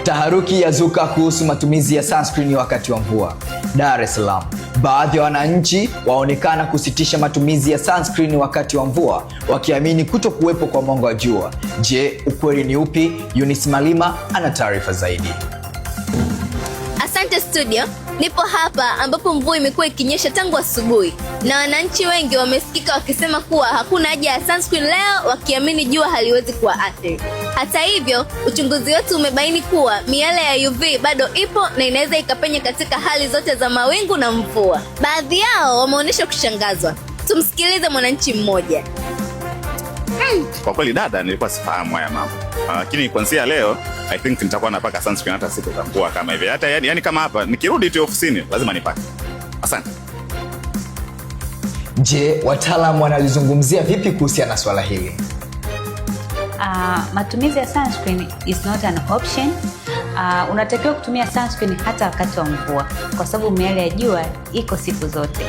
Taharuki yazuka kuhusu matumizi ya sunscreen wakati wa mvua. Dar es Salaam, baadhi ya wananchi waonekana kusitisha matumizi ya sunscreen wakati wa mvua wakiamini kutokuwepo kwa mwanga wa jua. Je, ukweli ni upi? Eunice Malima ana taarifa zaidi. Asante studio. Nipo hapa ambapo mvua imekuwa ikinyesha tangu asubuhi na wananchi wengi wamesikika wakisema kuwa hakuna haja ya sunscreen leo, wakiamini jua haliwezi kuwaathiri. Hata hivyo, uchunguzi wetu umebaini kuwa miale ya UV bado ipo na inaweza ikapenya katika hali zote za mawingu na mvua. Baadhi yao wameonyesha kushangazwa. Tumsikilize mwananchi mmoja. Kwa kweli dada, nilikuwa sifahamu haya mambo. Lakini kuanzia leo I think nitakuwa napaka sunscreen hata siku za mvua kama hivi. Hata yani kama hapa nikirudi tu ofisini lazima nipake. Asante. Je, wataalamu wanalizungumzia vipi kuhusiana na swala hili? Matumizi ya sunscreen is not an option. Unatakiwa kutumia sunscreen hata wakati wa mvua kwa sababu miale ya jua iko siku zote.